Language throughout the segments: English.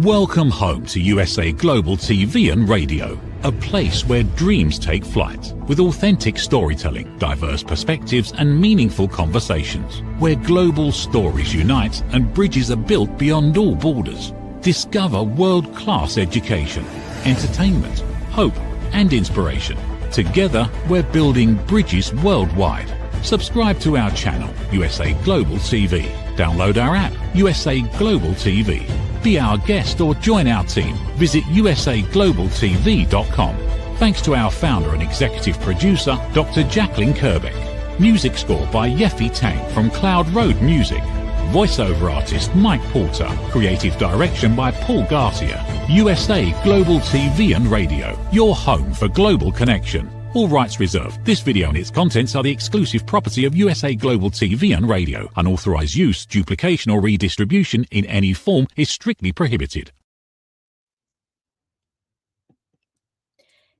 Welcome home to USA Global TV and Radio, a place where dreams take flight, with authentic storytelling, diverse perspectives and meaningful conversations, where global stories unite and bridges are built beyond all borders. Discover world-class education, entertainment, hope and inspiration. Together, we're building bridges worldwide. Subscribe to our channel, USA Global TV. Download our app, USA Global TV. Be our guest or join our team. Visit usaglobaltv.com. Thanks to our founder and executive producer, Dr. Jacqueline Kerbeck. Music score by Yeffy Tang from Cloud Road Music. Voiceover artist Mike Porter. Creative direction by Paul Garcia. USA Global TV and Radio. Your home for global connection. All rights reserved. This video and its contents are the exclusive property of USA Global TV and Radio. Unauthorized use, duplication or redistribution in any form is strictly prohibited.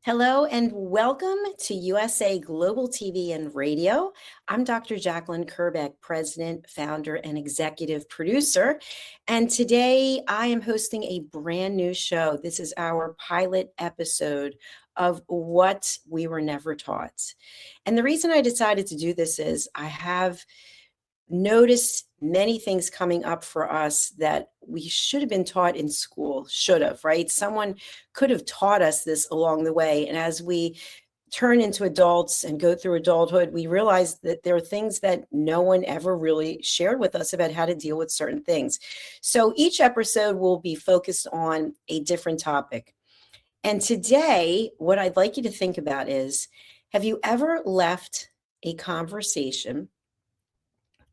Hello and welcome to USA Global TV and Radio. I'm Dr. Jacqueline Kerbeck, President, Founder, and Executive Producer. And today I am hosting a brand new show. This is our pilot episode of What We Were Never Taught. And the reason I decided to do this is I have noticed many things coming up for us that we should have been taught in school, right? Someone could have taught us this along the way. And as we turn into adults and go through adulthood, we realize that there are things that no one ever really shared with us about how to deal with certain things. So each episode will be focused on a different topic. And today, what I'd like you to think about is, have you ever left a conversation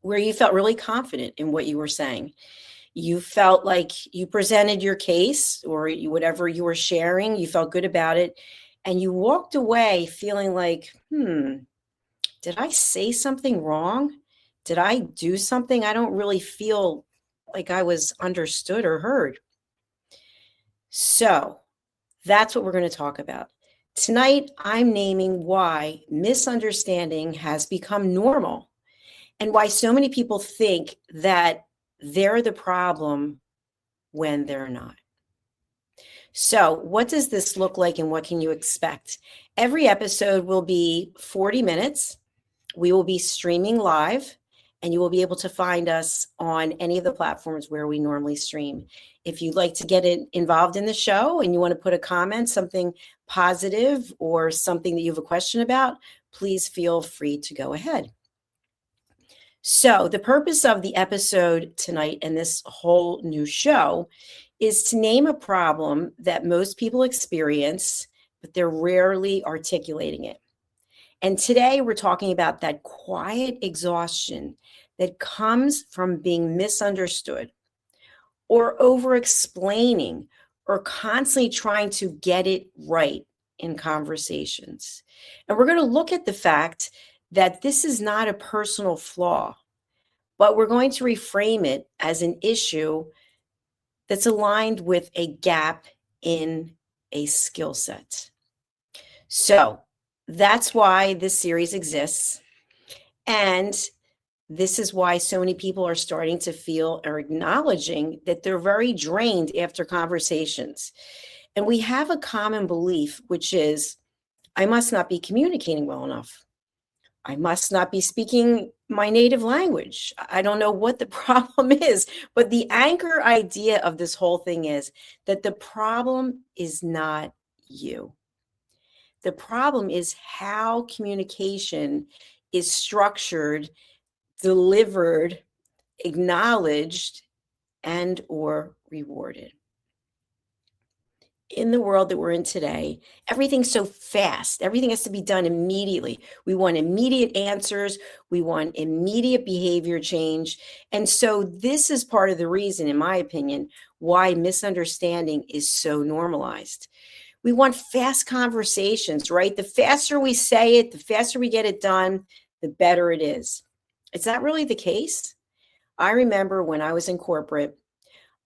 where you felt really confident in what you were saying? You felt like you presented your case or whatever you were sharing, you felt good about it, and you walked away feeling like, did I say something wrong? Did I do something? I don't really feel like I was understood or heard. So that's what we're going to talk about. Tonight, I'm naming why misunderstanding has become normal and why so many people think that they're the problem when they're not. So what does this look like and what can you expect? Every episode will be 40 minutes. We will be streaming live, and you will be able to find us on any of the platforms where we normally stream. If you'd like to get involved in the show and you want to put a comment, something positive or something that you have a question about, please feel free to go ahead. So the purpose of the episode tonight and this whole new show is to name a problem that most people experience, but they're rarely articulating it. And today we're talking about that quiet exhaustion that comes from being misunderstood or over-explaining or constantly trying to get it right in conversations. And we're going to look at the fact that this is not a personal flaw, but we're going to reframe it as an issue that's aligned with a gap in a skill set. So that's why this series exists. And this is why so many people are starting to feel or acknowledging that they're very drained after conversations. And we have a common belief, which is, I must not be communicating well enough. I must not be speaking my native language. I don't know what the problem is, but the anchor idea of this whole thing is that the problem is not you. The problem is how communication is structured, delivered, acknowledged, and or rewarded. In the world that we're in today, everything's so fast. Everything has to be done immediately. We want immediate answers. We want immediate behavior change. And so this is part of the reason, in my opinion, why misunderstanding is so normalized. We want fast conversations, right? The faster we say it, the faster we get it done, the better it is. Is that really the case? I remember when I was in corporate,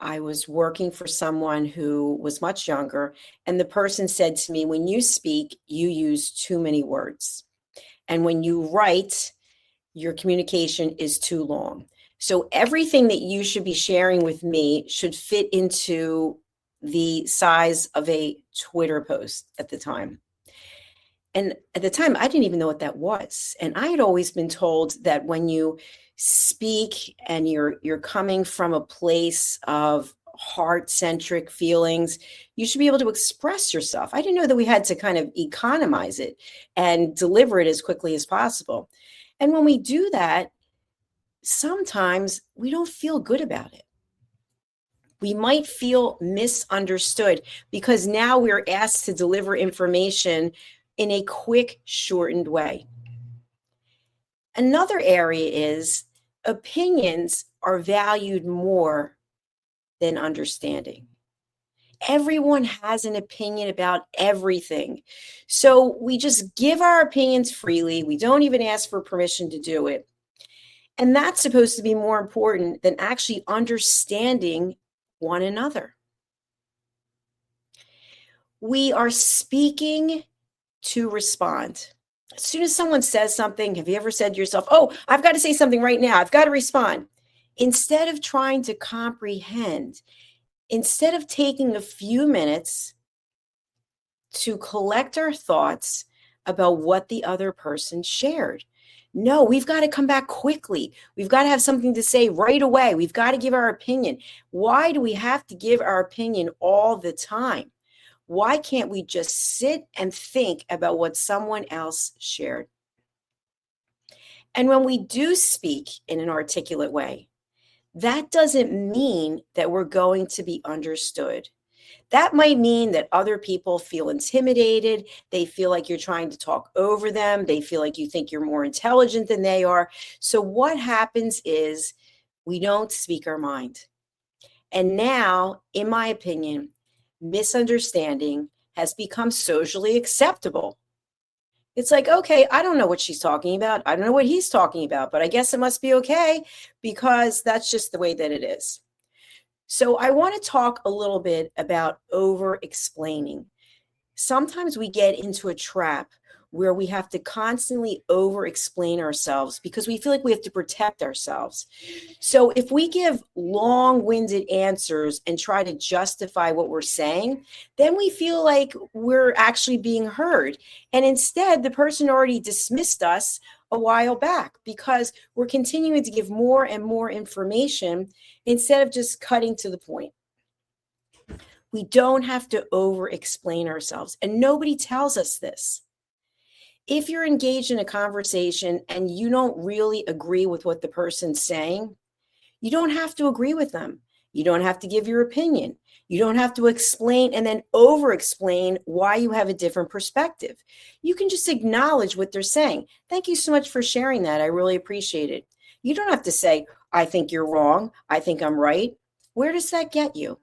I was working for someone who was much younger, and the person said to me, when you speak, you use too many words. And when you write, your communication is too long. So everything that you should be sharing with me should fit into the size of a Twitter post at the time. And at the time, I didn't even know what that was. And I had always been told that when you speak and you're coming from a place of heart-centric feelings, you should be able to express yourself. I didn't know that we had to kind of economize it and deliver it as quickly as possible. And when we do that, sometimes we don't feel good about it. We might feel misunderstood because now we're asked to deliver information in a quick, shortened way. Another area is opinions are valued more than understanding. Everyone has an opinion about everything. So we just give our opinions freely. We don't even ask for permission to do it. And that's supposed to be more important than actually understanding one another. We are speaking to respond. As soon as someone says something, have you ever said to yourself, oh, I've got to say something right now. I've got to respond. Instead of trying to comprehend, instead of taking a few minutes to collect our thoughts about what the other person shared. No, we've got to come back quickly. We've got to have something to say right away. We've got to give our opinion. Why do we have to give our opinion all the time? Why can't we just sit and think about what someone else shared? And when we do speak in an articulate way, that doesn't mean that we're going to be understood. That might mean that other people feel intimidated. They feel like you're trying to talk over them. They feel like you think you're more intelligent than they are. So what happens is we don't speak our mind. And now, in my opinion, misunderstanding has become socially acceptable. It's like, okay, I don't know what she's talking about. I don't know what he's talking about, but I guess it must be okay because that's just the way that it is. So I want to talk a little bit about over-explaining. Sometimes we get into a trap where we have to constantly over-explain ourselves because we feel like we have to protect ourselves. So if we give long-winded answers and try to justify what we're saying, then we feel like we're actually being heard. And instead, the person already dismissed us a while back because we're continuing to give more and more information instead of just cutting to the point. We don't have to over-explain ourselves, and nobody tells us this. If you're engaged in a conversation and you don't really agree with what the person's saying, you don't have to agree with them. You don't have to give your opinion. You don't have to explain and then over-explain why you have a different perspective. You can just acknowledge what they're saying. Thank you so much for sharing that. I really appreciate it. You don't have to say, I think you're wrong. I think I'm right. Where does that get you?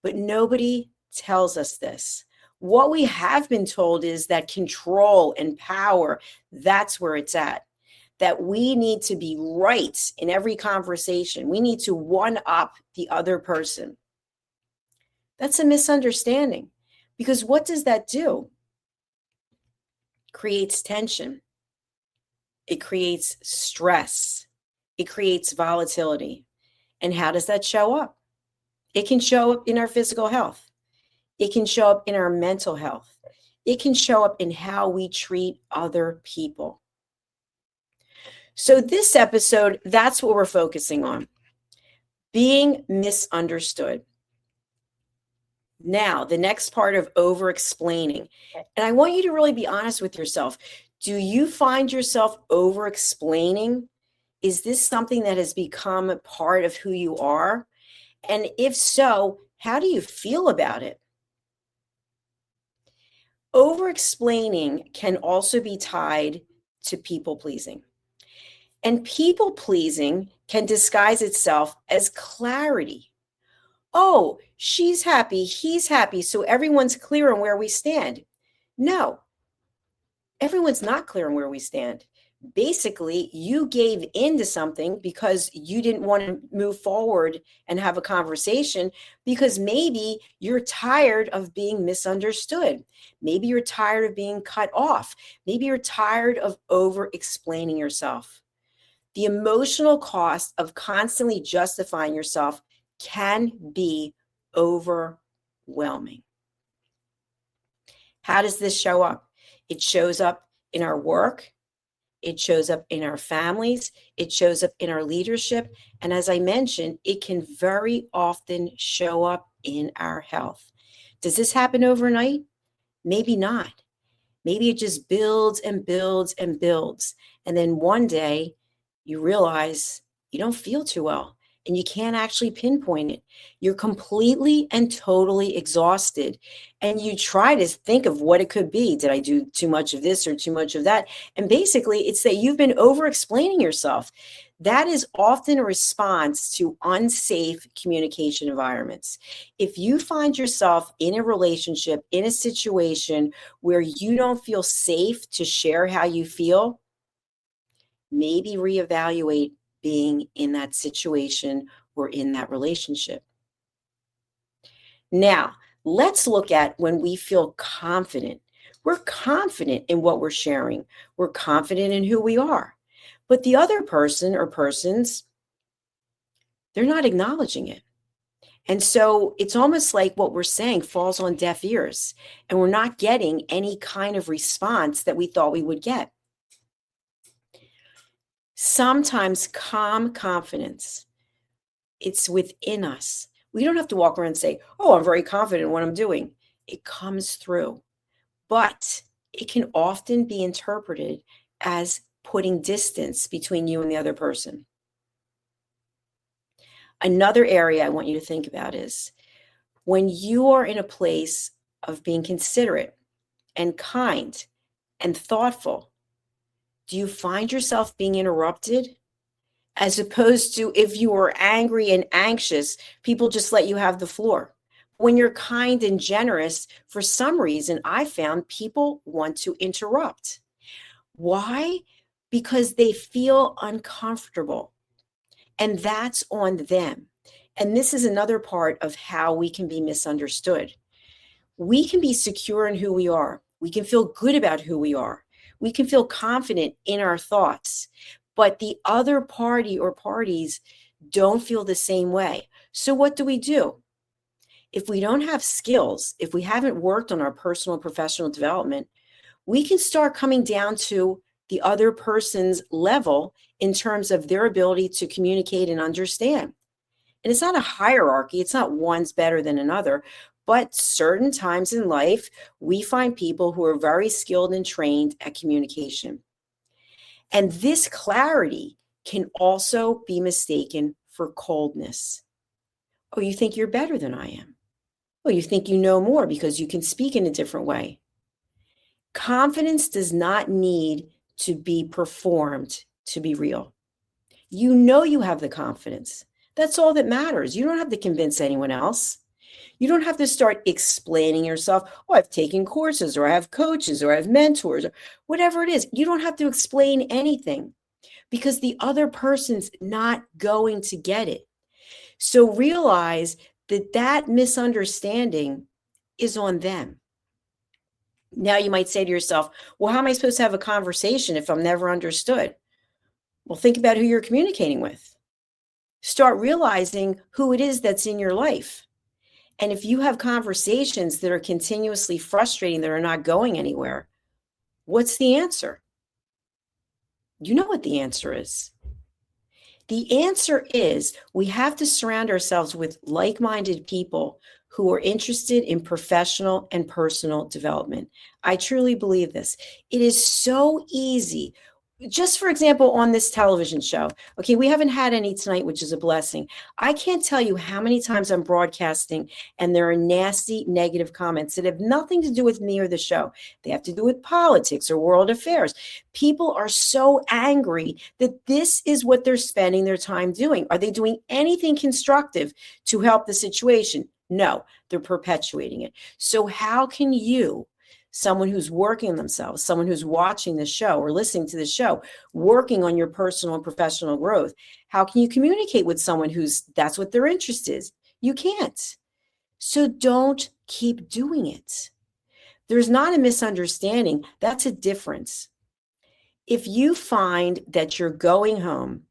But nobody tells us this. What we have been told is that control and power, that's where it's at. That we need to be right in every conversation. We need to one-up the other person. That's a misunderstanding because what does that do? It creates tension. It creates stress. It creates volatility. And how does that show up? It can show up in our physical health. It can show up in our mental health. It can show up in how we treat other people. So this episode, that's what we're focusing on. Being misunderstood. Now, the next part of over-explaining. And I want you to really be honest with yourself. Do you find yourself over-explaining? Is this something that has become a part of who you are? And if so, how do you feel about it? Over-explaining can also be tied to people-pleasing. And people-pleasing can disguise itself as clarity. Oh, she's happy, he's happy, so everyone's clear on where we stand. No, everyone's not clear on where we stand. Basically, you gave in to something because you didn't want to move forward and have a conversation because maybe you're tired of being misunderstood. Maybe you're tired of being cut off. Maybe you're tired of over-explaining yourself. The emotional cost of constantly justifying yourself can be overwhelming. overwhelming. How does this show up? It shows up in our work. It shows up in our families. It shows up in our leadership. And as I mentioned, it can very often show up in our health. Does this happen overnight? Maybe not. Maybe it just builds and builds and builds. And then one day you realize you don't feel too well and you can't actually pinpoint it. You're completely and totally exhausted. And you try to think of what it could be. Did I do too much of this or too much of that? And basically, it's that you've been over-explaining yourself. That is often a response to unsafe communication environments. If you find yourself in a relationship, in a situation where you don't feel safe to share how you feel, maybe reevaluate being in that situation or in that relationship. Now, let's look at when we feel confident. We're confident in what we're sharing. We're confident in who we are. But the other person or persons, they're not acknowledging it. And so it's almost like what we're saying falls on deaf ears, and we're not getting any kind of response that we thought we would get. Sometimes calm confidence, it's within us. We don't have to walk around and say, oh, I'm very confident in what I'm doing. It comes through. But it can often be interpreted as putting distance between you and the other person. Another area I want you to think about is when you are in a place of being considerate and kind and thoughtful, do you find yourself being interrupted? As opposed to if you were angry and anxious, people just let you have the floor. When you're kind and generous, for some reason, I found people want to interrupt. Why? Because they feel uncomfortable. And that's on them. And this is another part of how we can be misunderstood. We can be secure in who we are. We can feel good about who we are. We can feel confident in our thoughts, but the other party or parties don't feel the same way. So what do? If we don't have skills, if we haven't worked on our personal and professional development, we can start coming down to the other person's level in terms of their ability to communicate and understand. And it's not a hierarchy. It's not one's better than another. But certain times in life, we find people who are very skilled and trained at communication. And this clarity can also be mistaken for coldness. Oh, you think you're better than I am. Oh, you think you know more because you can speak in a different way. Confidence does not need to be performed to be real. You know you have the confidence. That's all that matters. You don't have to convince anyone else. You don't have to start explaining yourself. Oh, I've taken courses, or I have coaches, or I have mentors, or whatever it is. You don't have to explain anything because the other person's not going to get it. So realize that that misunderstanding is on them. Now you might say to yourself, well, how am I supposed to have a conversation if I'm never understood? Well, think about who you're communicating with. Start realizing who it is that's in your life. And if you have conversations that are continuously frustrating, that are not going anywhere, what's the answer? You know what the answer is. The answer is we have to surround ourselves with like-minded people who are interested in professional and personal development. I truly believe this. It is so easy. Just for example, on this television show, okay, we haven't had any tonight, which is a blessing. I can't tell you how many times I'm broadcasting and there are nasty, negative comments that have nothing to do with me or the show. They have to do with politics or world affairs. People are so angry that this is what they're spending their time doing. Are they doing anything constructive to help the situation? No, they're perpetuating it. So how can you, someone who's working on themselves, someone who's watching the show or listening to the show, working on your personal and professional growth, how can you communicate with someone that's what their interest is? You can't. So don't keep doing it. There's not a misunderstanding. That's a difference. If you find that you're going home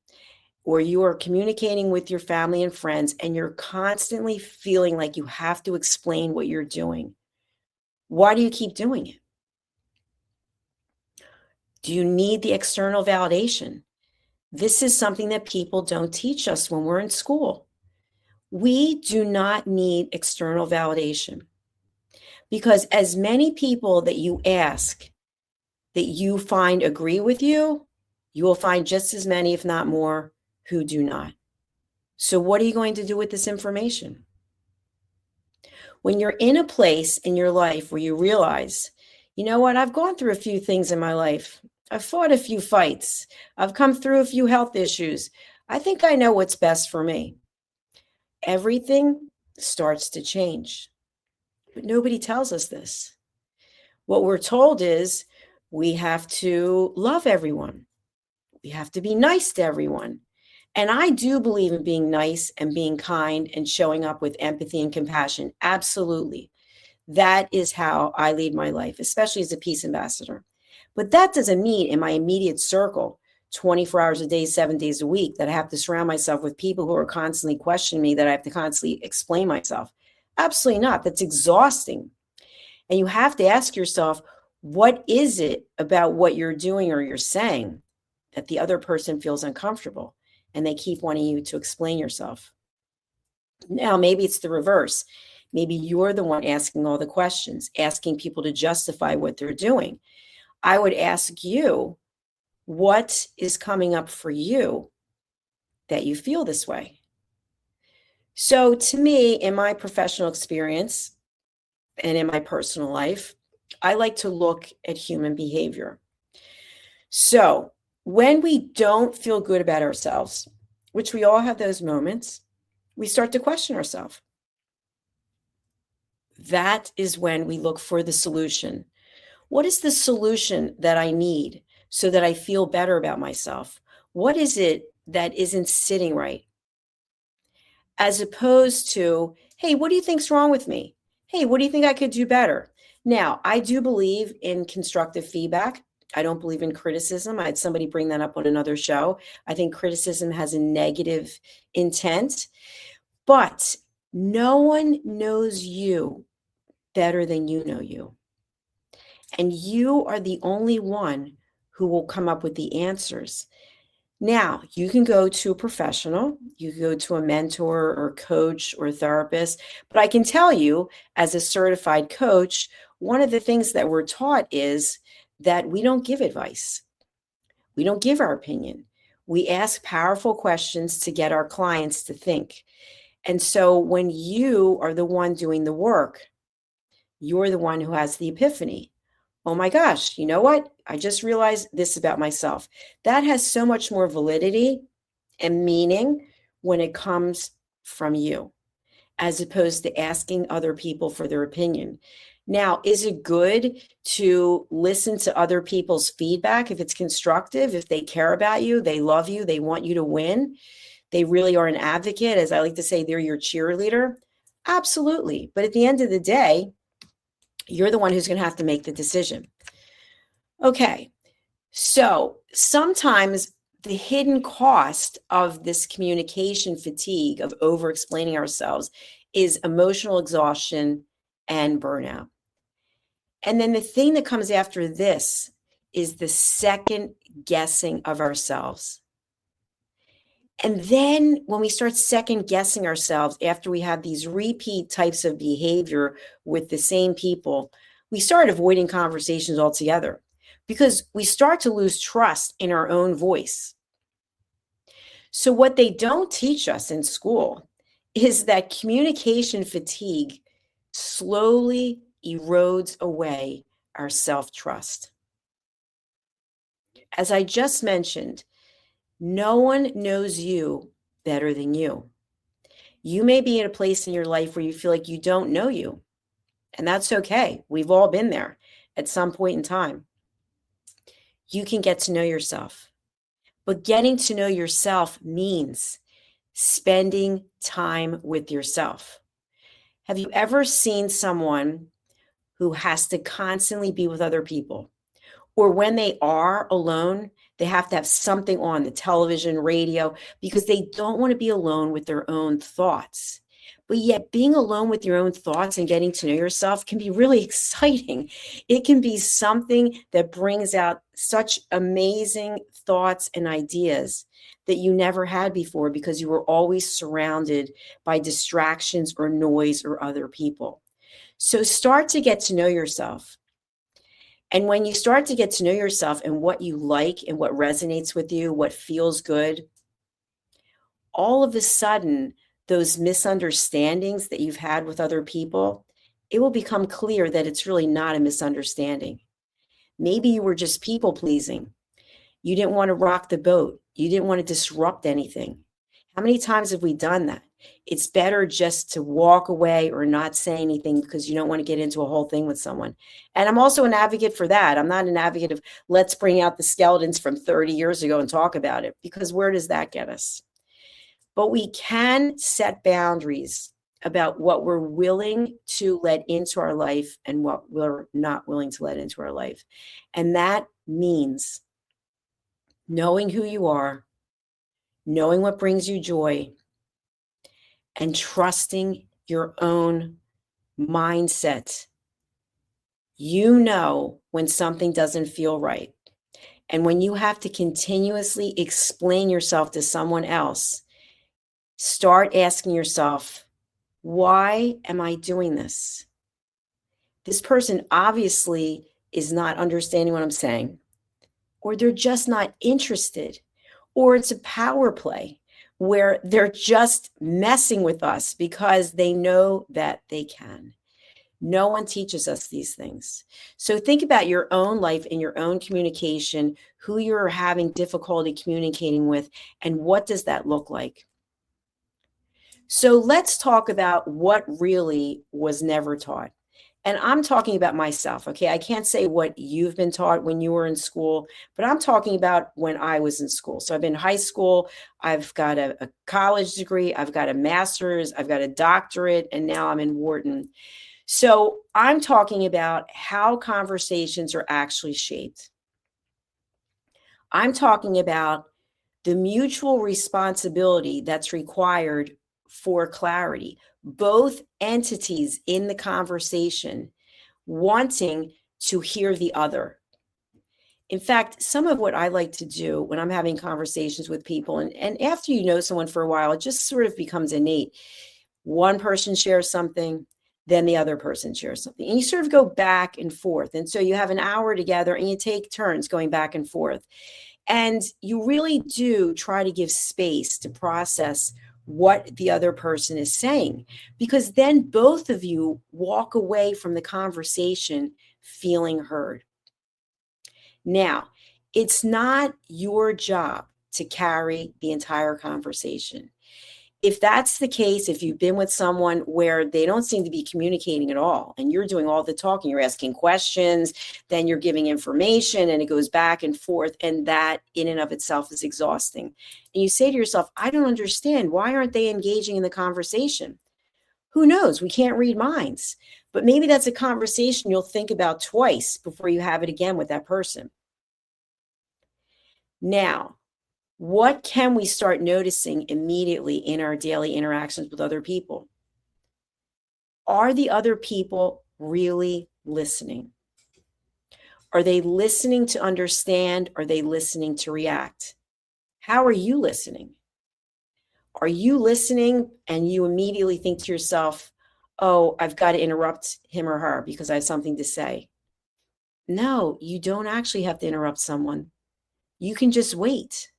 or you are communicating with your family and friends, and you're constantly feeling like you have to explain what you're doing, why do you keep doing it? Do you need the external validation? This is something that people don't teach us when we're in school. We do not need external validation, because as many people that you ask that you find agree with you, you will find just as many, if not more, who do not. So what are you going to do with this information? When you're in a place in your life where you realize, you know what, I've gone through a few things in my life. I've fought a few fights. I've come through a few health issues. I think I know what's best for me. Everything starts to change. But nobody tells us this. What we're told is we have to love everyone. We have to be nice to everyone. And I do believe in being nice and being kind and showing up with empathy and compassion. Absolutely. That is how I lead my life, especially as a peace ambassador. But that doesn't mean in my immediate circle, 24 hours a day, 7 days a week, that I have to surround myself with people who are constantly questioning me, that I have to constantly explain myself. Absolutely not. That's exhausting. And you have to ask yourself, what is it about what you're doing or you're saying that the other person feels uncomfortable and they keep wanting you to explain yourself? Now, maybe it's the reverse. Maybe you're the one asking all the questions, asking people to justify what they're doing. I would ask you, what is coming up for you that you feel this way? So to me, in my professional experience and in my personal life, I like to look at human behavior. So when we don't feel good about ourselves, which we all have those moments, we start to question ourselves. That is when we look for the solution. What is the solution that I need so that I feel better about myself? What is it that isn't sitting right? As opposed to, hey, what do you think's wrong with me? Hey, what do you think I could do better? Now, I do believe in constructive feedback. I don't believe in criticism. I had somebody bring that up on another show. I think criticism has a negative intent, but no one knows you better than you know you. And you are the only one who will come up with the answers. Now, you can go to a professional, you can go to a mentor or coach or therapist, but I can tell you, as a certified coach, one of the things that we're taught is that we don't give advice. We don't give our opinion. We ask powerful questions to get our clients to think. And so when you are the one doing the work, you're the one who has the epiphany. Oh my gosh, you know what? I just realized this about myself. That has so much more validity and meaning when it comes from you, as opposed to asking other people for their opinion. Now, is it good to listen to other people's feedback if it's constructive, if they care about you, they love you, they want you to win, they really are an advocate, as I like to say, they're your cheerleader? Absolutely. But at the end of the day, you're the one who's going to have to make the decision. Okay, so sometimes the hidden cost of this communication fatigue, of over-explaining ourselves, is emotional exhaustion and burnout. And then the thing that comes after this is the second guessing of ourselves. And then when we start second guessing ourselves after we have these repeat types of behavior with the same people, we start avoiding conversations altogether because we start to lose trust in our own voice. So what they don't teach us in school is that communication fatigue slowly erodes away our self-trust. As I just mentioned, no one knows you better than you. You may be in a place in your life where you feel like you don't know you, and that's okay. We've all been there at some point in time. You can get to know yourself, but getting to know yourself means spending time with yourself. Have you ever seen someone who has to constantly be with other people, or when they are alone, They have to have something on the television, radio, because they don't want to be alone with their own thoughts. But yet, being alone with your own thoughts and getting to know yourself can be really exciting. It can be something that brings out such amazing thoughts and ideas that you never had before because you were always surrounded by distractions or noise or other people. So start to get to know yourself. And when you start to get to know yourself and what you like and what resonates with you, what feels good, all of a sudden, those misunderstandings that you've had with other people, it will become clear that it's really not a misunderstanding. Maybe you were just people pleasing. You didn't want to rock the boat. You didn't want to disrupt anything. How many times have we done that? It's better just to walk away or not say anything because you don't want to get into a whole thing with someone. And I'm also an advocate for that. I'm not an advocate of let's bring out the skeletons from 30 years ago and talk about it, because where does that get us? But we can set boundaries about what we're willing to let into our life and what we're not willing to let into our life. And that means knowing who you are, knowing what brings you joy, and trusting your own mindset. You know when something doesn't feel right. And when you have to continuously explain yourself to someone else, start asking yourself, why am I doing this? This person obviously is not understanding what I'm saying, or they're just not interested, or it's a power play where they're just messing with us because they know that they can. No one teaches us these things. So think about your own life and your own communication, who you're having difficulty communicating with, and what does that look like? So let's talk about what really was never taught. And I'm talking about myself, okay? I can't say what you've been taught when you were in school, but I'm talking about when I was in school. So I've been in high school, I've got a college degree, I've got a master's, I've got a doctorate, and now I'm in Wharton. So I'm talking about how conversations are actually shaped. I'm talking about the mutual responsibility that's required for clarity. Both entities in the conversation wanting to hear the other. In fact, some of what I like to do when I'm having conversations with people, and after you know someone for a while, it just sort of becomes innate. One person shares something, then the other person shares something, and you sort of go back and forth. And so you have an hour together and you take turns going back and forth. And you really do try to give space to process what the other person is saying, because then both of you walk away from the conversation feeling heard. Now, it's not your job to carry the entire conversation. If that's the case, if you've been with someone where they don't seem to be communicating at all, and you're doing all the talking, you're asking questions, then you're giving information, and it goes back and forth, and that in and of itself is exhausting. And you say to yourself, I don't understand. Why aren't they engaging in the conversation? Who knows? We can't read minds. But maybe that's a conversation you'll think about twice before you have it again with that person. Now, what can we start noticing immediately in our daily interactions with other people? Are the other people really listening? Are they listening to understand? Are they listening to react? How are you listening? Are you listening and you immediately think to yourself, oh, I've got to interrupt him or her because I have something to say? No, you don't actually have to interrupt someone. You can just wait.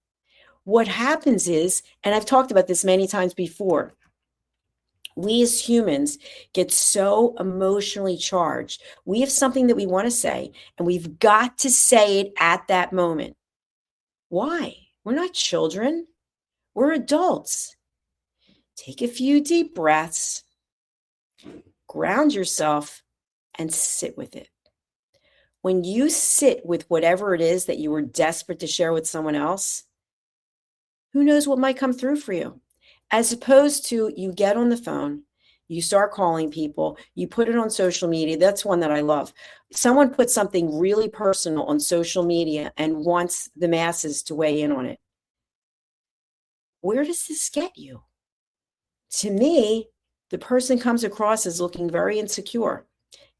What happens is, and I've talked about this many times before, we as humans get so emotionally charged. We have something that we want to say, and we've got to say it at that moment. Why? We're not children. We're adults. Take a few deep breaths, ground yourself, and sit with it. When you sit with whatever it is that you were desperate to share with someone else, who knows what might come through for you? As opposed to you get on the phone, You start calling people, you put it on social media. That's one that I love. Someone puts something really personal on social media and wants the masses to weigh in on it. Where does this get you? To me, the person comes across as looking very insecure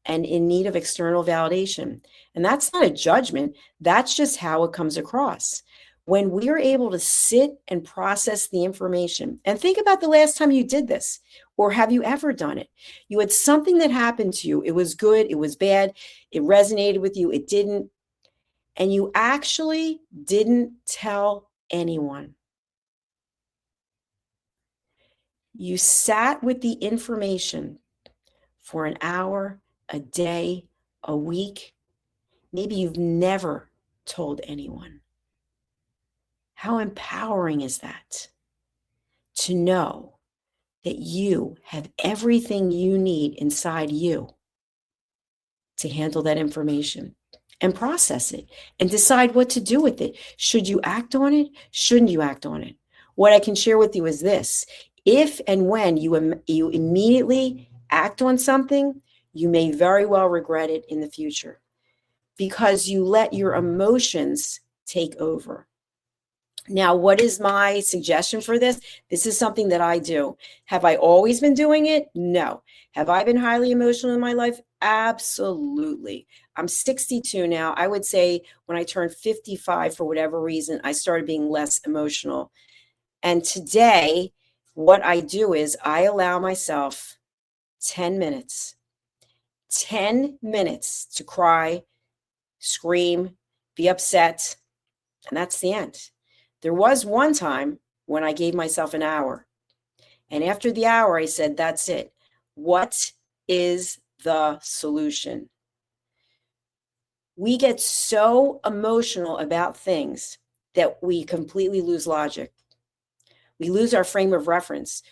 and in need of external validation. And that's not a judgment. That's just how it comes across. When we are able to sit and process the information, and think about the last time you did this, or have you ever done it? You had something that happened to you. It was good, it was bad, it resonated with you, it didn't, and you actually didn't tell anyone. You sat with the information for an hour, a day, a week. Maybe you've never told anyone. How empowering is that? To know that you have everything you need inside you to handle that information and process it and decide what to do with it. Should you act on it? Shouldn't you act on it? What I can share with you is this. If and when you immediately act on something, you may very well regret it in the future because you let your emotions take over. Now, what is my suggestion for this? This is something that I do. Have I always been doing it? No. Have I been highly emotional in my life? Absolutely. I'm 62 now. I would say when I turned 55, for whatever reason, I started being less emotional. And today, what I do is I allow myself 10 minutes to cry, scream, be upset, and that's the end. There was one time when I gave myself an hour. And after the hour, I said, that's it. What is the solution? We get so emotional about things that we completely lose logic. We lose our frame of reference.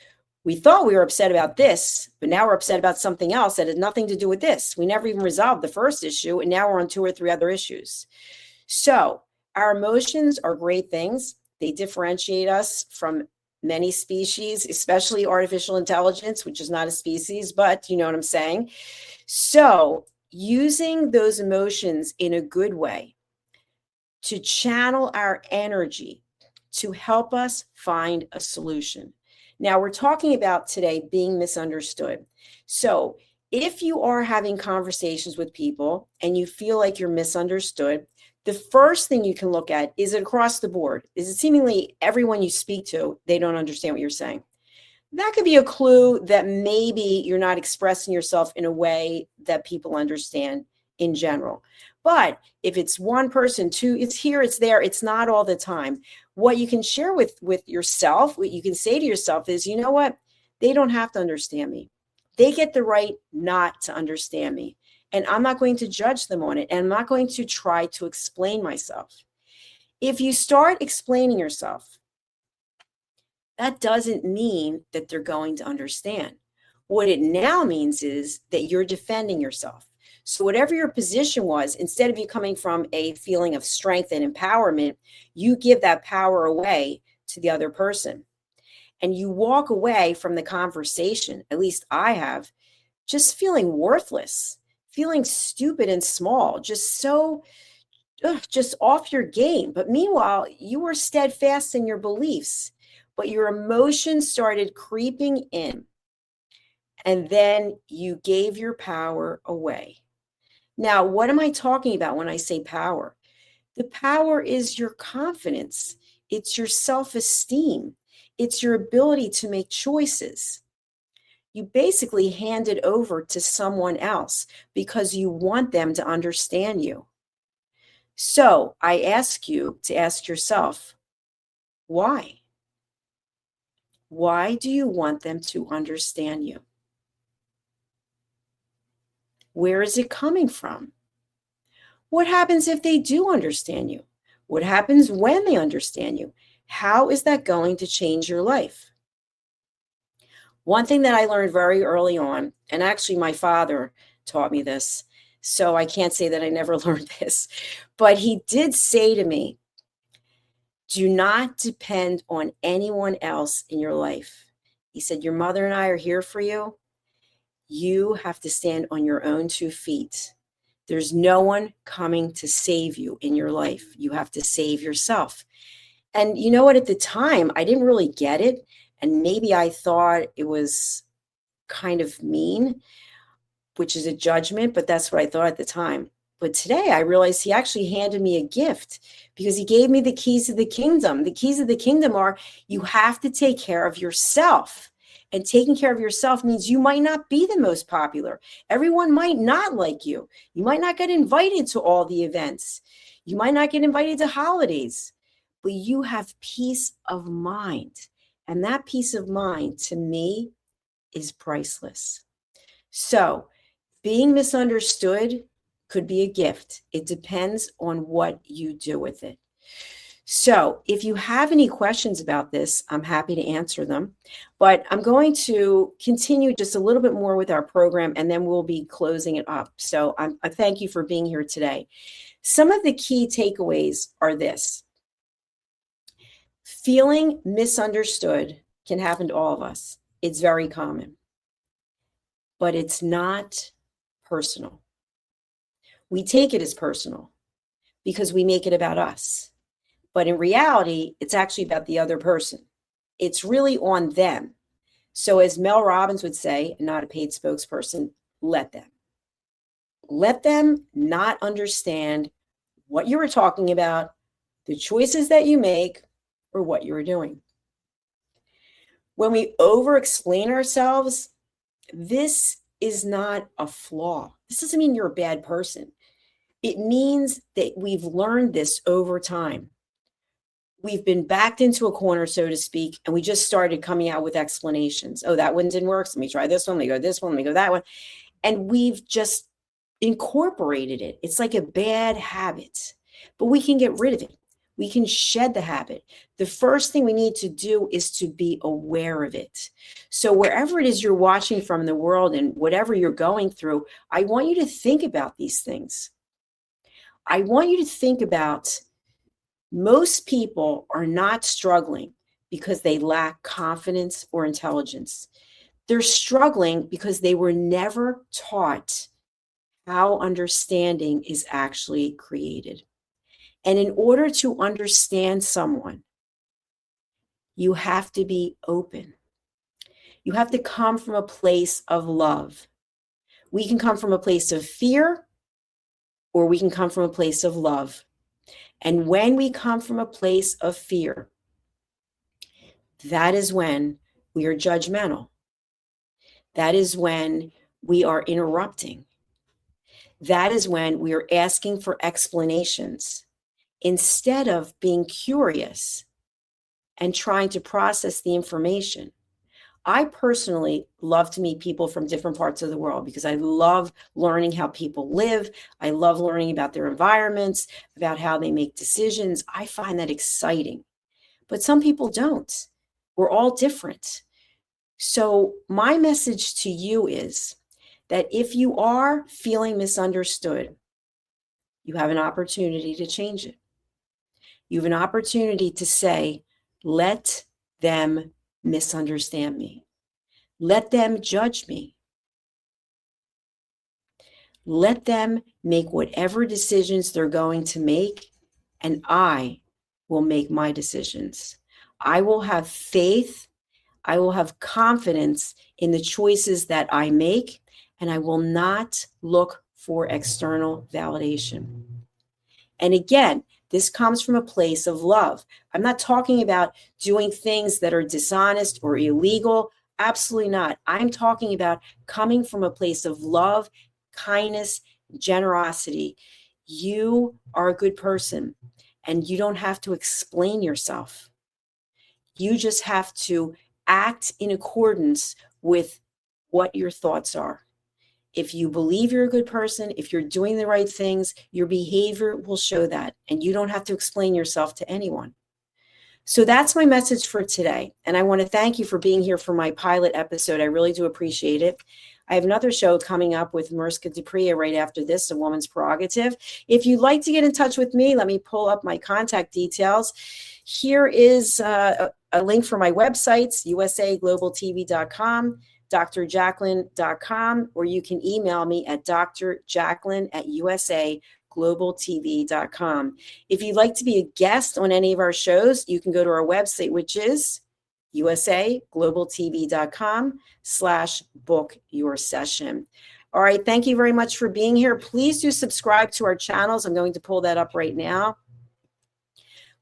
We thought we were upset about this, but now we're upset about something else that had nothing to do with this. We never even resolved the first issue, and now we're on 2 or 3 other issues. So our emotions are great things. They differentiate us from many species, especially artificial intelligence, which is not a species, but you know what I'm saying. So using those emotions in a good way to channel our energy to help us find a solution. Now, we're talking about today being misunderstood. So if you are having conversations with people and you feel like you're misunderstood, the first thing you can look at is it across the board. Is it seemingly everyone you speak to, they don't understand what you're saying? That could be a clue that maybe you're not expressing yourself in a way that people understand in general. But if it's one person, two, it's here, it's there, it's not all the time. What you can share with yourself, what you can say to yourself is, you know what? They don't have to understand me. They get the right not to understand me. And I'm not going to judge them on it. And I'm not going to try to explain myself. If you start explaining yourself, that doesn't mean that they're going to understand. What it now means is that you're defending yourself. So whatever your position was, instead of you coming from a feeling of strength and empowerment, you give that power away to the other person. And you walk away from the conversation, at least I have, just feeling worthless, feeling stupid and small, just so, just off your game. But meanwhile, you were steadfast in your beliefs, but your emotions started creeping in. And then you gave your power away. Now, what am I talking about when I say power? The power is your confidence. It's your self-esteem. It's your ability to make choices. You basically hand it over to someone else because you want them to understand you. So I ask you to ask yourself, why? Why do you want them to understand you? Where is it coming from? What happens if they do understand you? What happens when they understand you? How is that going to change your life? One thing that I learned very early on, and actually my father taught me this, so I can't say that I never learned this, but he did say to me, do not depend on anyone else in your life. He said, your mother and I are here for you. You have to stand on your own 2 feet. There's no one coming to save you in your life. You have to save yourself. And you know what? At the time, I didn't really get it. And maybe I thought it was kind of mean, which is a judgment, but that's what I thought at the time. But today I realized he actually handed me a gift because he gave me the keys to the kingdom. The keys of the kingdom are you have to take care of yourself. And taking care of yourself means you might not be the most popular. Everyone might not like you. You might not get invited to all the events. You might not get invited to holidays, but you have peace of mind. And that peace of mind to me is priceless. So being misunderstood could be a gift. It depends on what you do with it. So if you have any questions about this, I'm happy to answer them. But I'm going to continue just a little bit more with our program, and then we'll be closing it up. So I thank you for being here today. Some of the key takeaways are this. Feeling misunderstood can happen to all of us. It's very common. But it's not personal. We take it as personal because we make it about us. But in reality, it's actually about the other person. It's really on them. So as Mel Robbins would say, not a paid spokesperson, let them. Let them not understand what you were talking about, the choices that you make, or what you were doing. When we over-explain ourselves, this is not a flaw. This doesn't mean you're a bad person. It means that we've learned this over time. We've been backed into a corner, so to speak, and we just started coming out with explanations. Oh, that one didn't work. So let me try this one. Let me go this one. Let me go that one. And we've just incorporated it. It's like a bad habit, but we can get rid of it. We can shed the habit. The first thing we need to do is to be aware of it. So wherever it is you're watching from in the world and whatever you're going through, I want you to think about these things. I want you to think about most people are not struggling because they lack confidence or intelligence. They're struggling because they were never taught how understanding is actually created. And in order to understand someone, you have to be open. You have to come from a place of love. We can come from a place of fear, or we can come from a place of love. And when we come from a place of fear, that is when we are judgmental. That is when we are interrupting. That is when we are asking for explanations instead of being curious and trying to process the information. I personally love to meet people from different parts of the world because I love learning how people live. I love learning about their environments, about how they make decisions. I find that exciting. But some people don't. We're all different. So my message to you is that if you are feeling misunderstood, you have an opportunity to change it. You have an opportunity to say, let them misunderstand me. Let them judge me. Let them make whatever decisions they're going to make, and I will make my decisions. I will have faith. I will have confidence in the choices that I make, and I will not look for external validation. And again, this comes from a place of love. I'm not talking about doing things that are dishonest or illegal. Absolutely not. I'm talking about coming from a place of love, kindness, generosity. You are a good person, and you don't have to explain yourself. You just have to act in accordance with what your thoughts are. If you believe you're a good person, if you're doing the right things, your behavior will show that, and you don't have to explain yourself to anyone. So that's my message for today. And I want to thank you for being here for my pilot episode. I really do appreciate it. I have another show coming up with Mariska Dupria right after this, A Woman's Prerogative. If you'd like to get in touch with me, let me pull up my contact details. Here is a link for my websites, usaglobaltv.com, drjacqueline.com, or you can email me at drjacqueline@usaglobaltv.com. If you'd like to be a guest on any of our shows, you can go to our website, which is usaglobaltv.com/book your session. All right. Thank you very much for being here. Please do subscribe to our channels. I'm going to pull that up right now.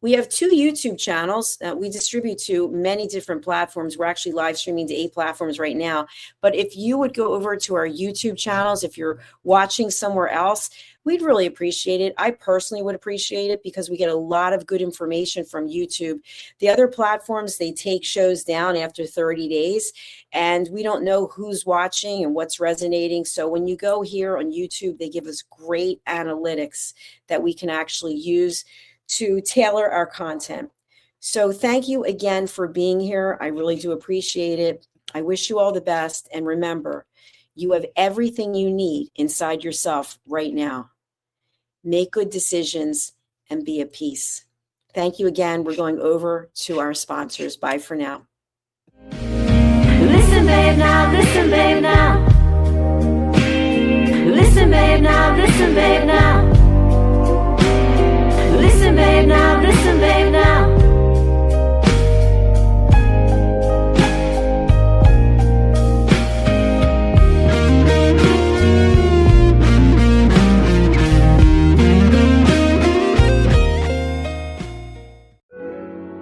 We have 2 YouTube channels that we distribute to many different platforms. We're actually live streaming to 8 platforms right now. But if you would go over to our YouTube channels, if you're watching somewhere else, we'd really appreciate it. I personally would appreciate it because we get a lot of good information from YouTube. The other platforms, they take shows down after 30 days, and we don't know who's watching and what's resonating. So when you go here on YouTube, they give us great analytics that we can actually use to tailor our content. So thank you again for being here. I really do appreciate it. I wish you all the best. And remember, you have everything you need inside yourself right now. Make good decisions and be at peace. Thank you again. We're going over to our sponsors. Bye for now. Listen, babe, now. Listen, babe, now. Listen, babe, now. Listen, babe, now. Listen, babe, now. Listen, babe, now.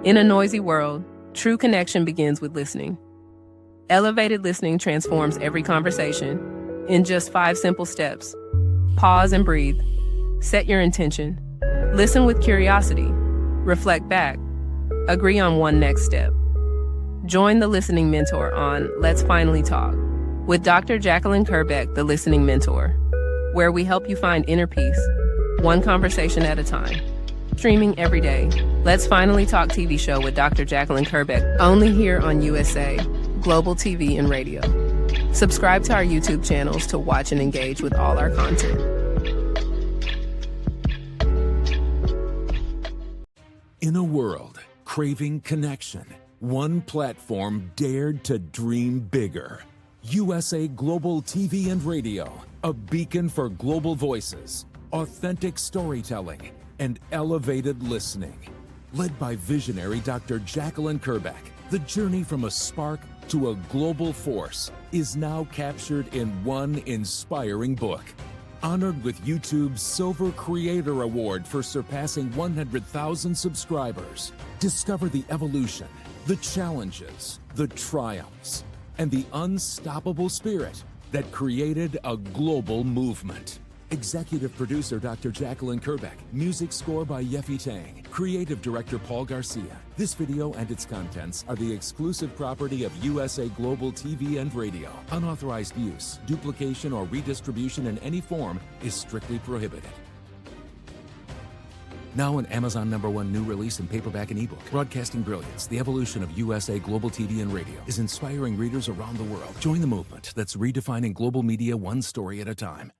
In a noisy world, true connection begins with listening. Elevated listening transforms every conversation in just 5 simple steps. Pause and breathe. Set your intention. Listen with curiosity. Reflect back. Agree on one next step. Join the Listening Mentor on Let's Finally Talk with Dr. Jacqueline Kerbeck, the Listening Mentor, where we help you find inner peace, one conversation at a time. Streaming every day. Let's Finally Talk TV show with Dr. Jacqueline Kerbeck, only here on USA, Global TV and Radio. Subscribe to our YouTube channels to watch and engage with all our content. In a world craving connection, one platform dared to dream bigger. USA Global TV and Radio, a beacon for global voices, authentic storytelling, and elevated listening. Led by visionary Dr. Jacqueline Kerbeck, the journey from a spark to a global force is now captured in one inspiring book. Honored with YouTube's Silver Creator Award for surpassing 100,000 subscribers. Discover the evolution, the challenges, the triumphs, and the unstoppable spirit that created a global movement. Executive producer Dr. Jacqueline Kerbeck. Music score by Yeffy Tang. Creative director Paul Garcia. This video and its contents are the exclusive property of USA Global TV and Radio. Unauthorized use, duplication, or redistribution in any form is strictly prohibited. Now an Amazon #1 new release in paperback and ebook. Broadcasting Brilliance, the evolution of USA Global TV and Radio, is inspiring readers around the world. Join the movement that's redefining global media one story at a time.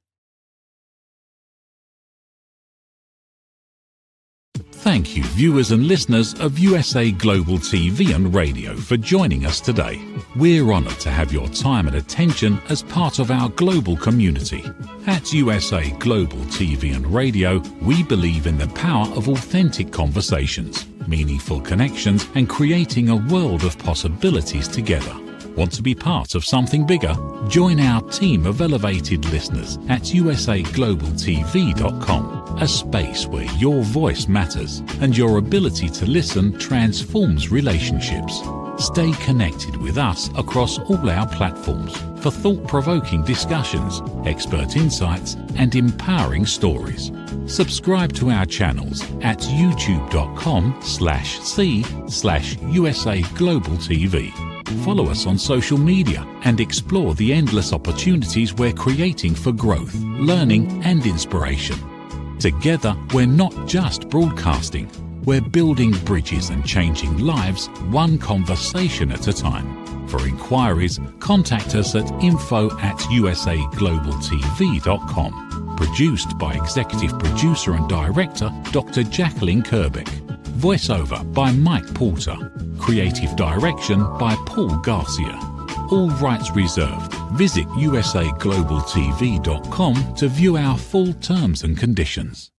Thank you, viewers and listeners of USA Global TV and Radio, for joining us today. We're honored to have your time and attention as part of our global community. At USA Global TV and Radio, we believe in the power of authentic conversations, meaningful connections, and creating a world of possibilities together. Want to be part of something bigger? Join our team of elevated listeners at usaglobaltv.com, a space where your voice matters and your ability to listen transforms relationships. Stay connected with us across all our platforms for thought-provoking discussions, expert insights, and empowering stories. Subscribe to our channels at youtube.com/c/USAGlobalTV. Follow us on social media and explore the endless opportunities we're creating for growth, learning, and inspiration. Together, we're not just broadcasting, we're building bridges and changing lives one conversation at a time. For inquiries, contact us at info@usaglobaltv.com. Produced by Executive Producer and Director Dr. Jacqueline Kerbeck. Voiceover by Mike Porter. Creative direction by Paul Garcia. All rights reserved. Visit usaglobaltv.com to view our full terms and conditions.